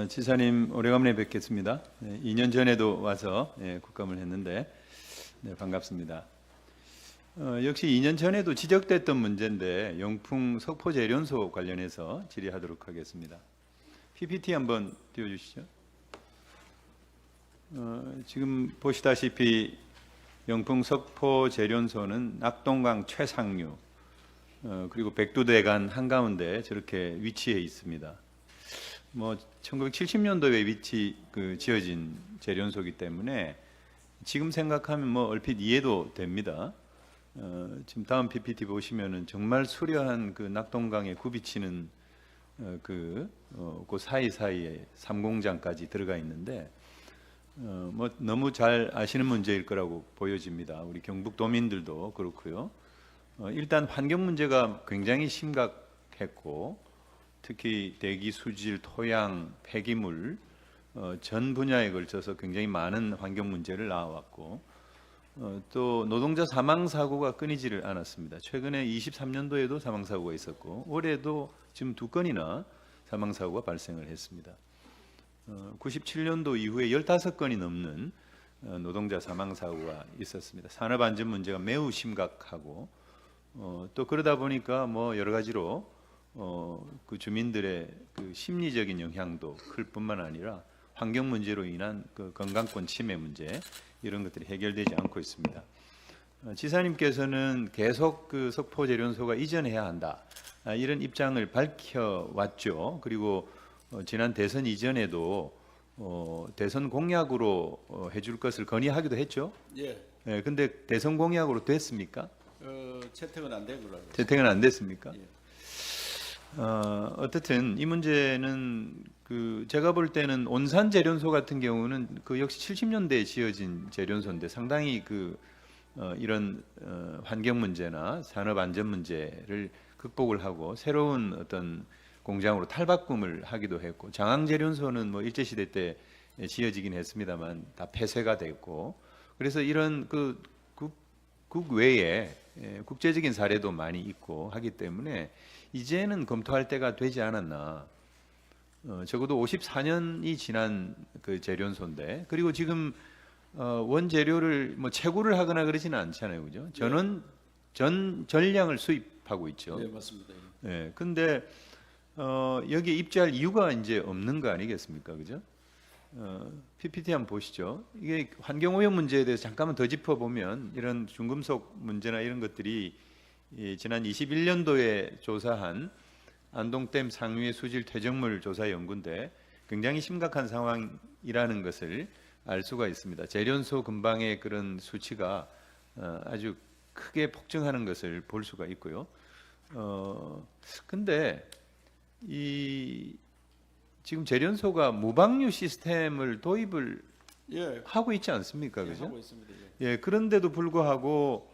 지사님 오래간만에 뵙겠습니다. 2년 전에도 와서 국감을 했는데 반갑습니다. 역시 2년 전에도 지적됐던 문제인데 영풍 석포제련소 관련해서 질의하도록 하겠습니다. PPT 한번 띄워주시죠. 지금 보시다시피 영풍 석포제련소는 낙동강 최상류 그리고 백두대간 한가운데 저렇게 위치해 있습니다. 1970년도에 지어진 제련소이기 때문에 지금 생각하면 얼핏 이해도 됩니다. 지금 다음 PPT 보시면은 정말 수려한 그 낙동강에 굽이치는 그 사이사이에 삼공장까지 들어가 있는데 너무 잘 아시는 문제일 거라고 보여집니다. 우리 경북도민들도 그렇고요. 일단 환경 문제가 굉장히 심각했고 특히 대기 수질, 토양, 폐기물 전 분야에 걸쳐서 굉장히 많은 환경 문제를 낳아왔고 또 노동자 사망 사고가 끊이지를 않았습니다. 최근에 23년도에도 사망 사고가 있었고 올해도 지금 2건이나 사망 사고가 발생을 했습니다. 97년도 이후에 15건이 넘는 노동자 사망 사고가 있었습니다. 산업 안전 문제가 매우 심각하고 또 그러다 보니까 여러 가지로 그 주민들의 그 심리적인 영향도 클 뿐만 아니라 환경 문제로 인한 그 건강권 침해 문제 이런 것들이 해결되지 않고 있습니다. 지사님께서는 계속 그 석포제련소가 이전해야 한다 이런 입장을 밝혀왔죠. 그리고 지난 대선 이전에도 대선 공약으로 해줄 것을 건의하기도 했죠. 예. 네, 근데 대선 공약으로 됐습니까? 채택은 안 된 걸로 알고 있습니다. 채택은 안 됐습니까? 예. 어쨌든 이 문제는 제가 볼 때는 온산 제련소 같은 경우는 그 역시 70년대에 지어진 제련소인데 상당히 이런 환경 문제나 산업 안전 문제를 극복을 하고 새로운 어떤 공장으로 탈바꿈을 하기도 했고 장항 제련소는 일제 시대 때 지어지긴 했습니다만 다 폐쇄가 됐고 그래서 이런 국외에 국제적인 사례도 많이 있고 하기 때문에 이제는 검토할 때가 되지 않았나. 적어도 54년이 지난 그 제련소인데 그리고 지금 원재료를 채굴을 하거나 그러지는 않잖아요, 그죠? 전량을 수입하고 있죠. 네, 맞습니다. 예. 근데 여기에 입주할 이유가 이제 없는 거 아니겠습니까, 그죠? PPT 한번 보시죠. 이게 환경오염 문제에 대해서 잠깐만 더 짚어보면 이런 중금속 문제나 이런 것들이 지난 21년도에 조사한 안동댐 상류의 수질 퇴적물 조사 연구인데 굉장히 심각한 상황이라는 것을 알 수가 있습니다. 제련소 근방의 그런 수치가 아주 크게 폭증하는 것을 볼 수가 있고요. 근데 지금 제련소가 무방류 시스템을 도입을 하고 있지 않습니까? 그죠? 하고 있습니다. 예. 예, 그런데도 불구하고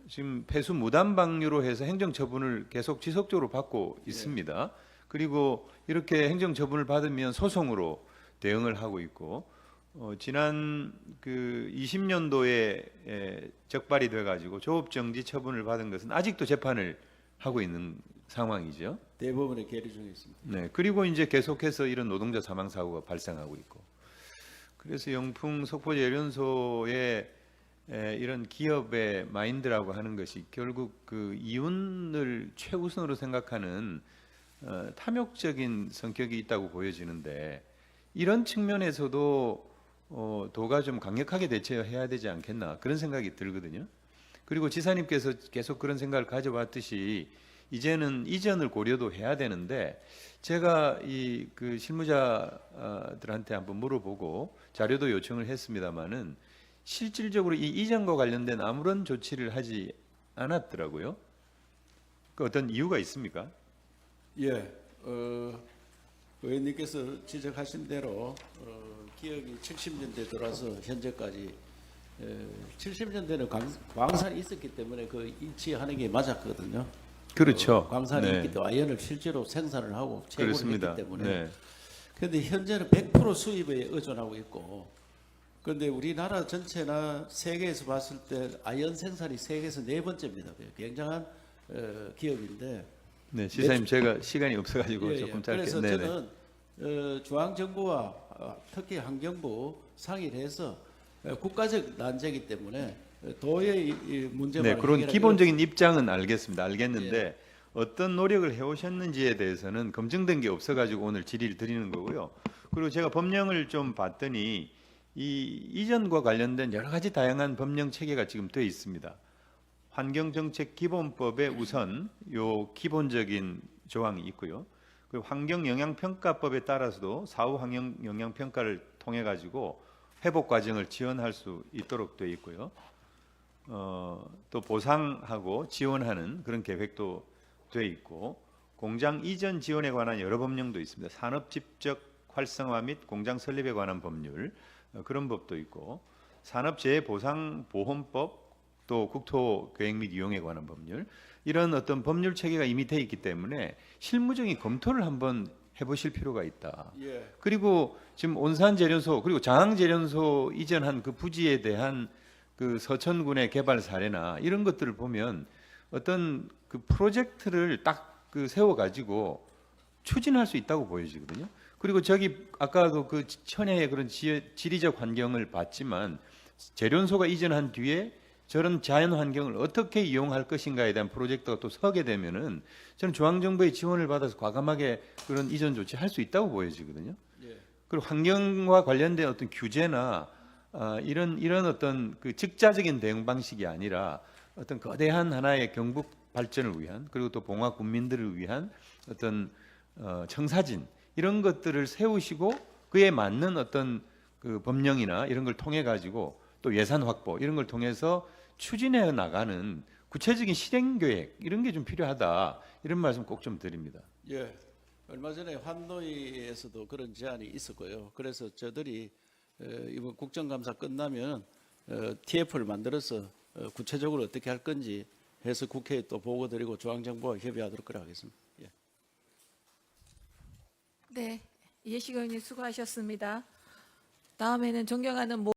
지금 폐수 무단 방류로 해서 행정 처분을 계속 지속적으로 받고 있습니다. 그리고 이렇게 행정 처분을 받으면 소송으로 대응을 하고 있고 지난 20년도에 적발이 돼 가지고 조업 정지 처분을 받은 것은 아직도 재판을 하고 있는 상황이죠. 대법원에 계류 중에 있습니다. 네. 그리고 이제 계속해서 이런 노동자 사망 사고가 발생하고 있고. 그래서 영풍 석포제련소의 이런 기업의 마인드라고 하는 것이 결국 그 이윤을 최우선으로 생각하는 탐욕적인 성격이 있다고 보여지는데 이런 측면에서도 도가 좀 강력하게 대처해야 되지 않겠나 그런 생각이 들거든요. 그리고 지사님께서 계속 그런 생각을 가져왔듯이 이제는 이전을 고려도 해야 되는데 제가 그 실무자들한테 한번 물어보고 자료도 요청을 했습니다마는 실질적으로 이 이전과 관련된 아무런 조치를 하지 않았더라고요. 그 어떤 이유가 있습니까? 예. 의원님께서 지적하신 대로 기업이 70년대 들어와서 현재까지 70년대는 광산이 있었기 때문에 그 일치하는 게 맞았거든요. 그렇죠. 광산이 네. 있기 때문에 아연을 실제로 생산을 하고 채굴을 그렇습니다. 했기 때문에 네. 그런데 현재는 100% 수입에 의존하고 있고 그런데 우리나라 전체나 세계에서 봤을 때 아연 생산이 세계에서 4번째입니다. 굉장한 기업인데 네, 지사님 제가 시간이 없어가지고 예, 예. 조금 짧게. 그래서 네네. 저는 중앙정부와 특히 환경부 상의를 해서 국가적 난제이기 때문에 도저히 이 문제만 네, 그런 해결하기가 기본적인 입장은 알겠습니다. 알겠는데 어떤 노력을 해오셨는지에 대해서는 검증된 게 없어가지고 오늘 질의를 드리는 거고요. 그리고 제가 법령을 좀 봤더니 이 이전과 관련된 여러 가지 다양한 법령 체계가 지금 돼 있습니다. 환경정책기본법에 우선 요 기본적인 조항이 있고요. 그리고 환경영향평가법에 따라서도 사후 환경영향평가를 통해 가지고 회복 과정을 지원할 수 있도록 되어 있고요. 또 보상하고 지원하는 그런 계획도 돼 있고 공장 이전 지원에 관한 여러 법령도 있습니다. 산업 집적 활성화 및 공장 설립에 관한 법률 그런 법도 있고 산업재해보상보험법 또 국토계획 및 이용에 관한 법률 이런 어떤 법률 체계가 이미 돼 있기 때문에 실무적인 검토를 한번 해보실 필요가 있다. 예. 그리고 지금 온산재련소 그리고 장항재련소 이전한 그 부지에 대한 그 서천군의 개발 사례나 이런 것들을 보면 어떤 그 프로젝트를 딱 그 세워 가지고 추진할 수 있다고 보여지거든요. 그리고 저기 아까도 그 천혜의 그런 지리적 환경을 봤지만 재련소가 이전한 뒤에 저런 자연 환경을 어떻게 이용할 것인가에 대한 프로젝트가 또 서게 되면은 저는 중앙정부의 지원을 받아서 과감하게 그런 이전 조치 할 수 있다고 보여지거든요. 예. 그리고 환경과 관련된 어떤 규제나 이런 어떤 그 즉자적인 대응 방식이 아니라 어떤 거대한 하나의 경북 발전을 위한 그리고 또 봉화 군민들을 위한 어떤 청사진 이런 것들을 세우시고 그에 맞는 어떤 그 법령이나 이런 걸 통해 가지고 또 예산 확보 이런 걸 통해서 추진해 나가는 구체적인 실행 계획 이런 게 좀 필요하다 이런 말씀 꼭 좀 드립니다. 예. 얼마 전에 환노위에서도 그런 제안이 있었고요. 그래서 저들이 이번 국정감사 끝나면 TF를 만들어서 구체적으로 어떻게 할 건지 해서 국회에 또 보고 드리고 중앙정부와 협의하도록 그래 하겠습니다. 예. 네, 이해식 의원님 수고하셨습니다. 다음에는 존경하는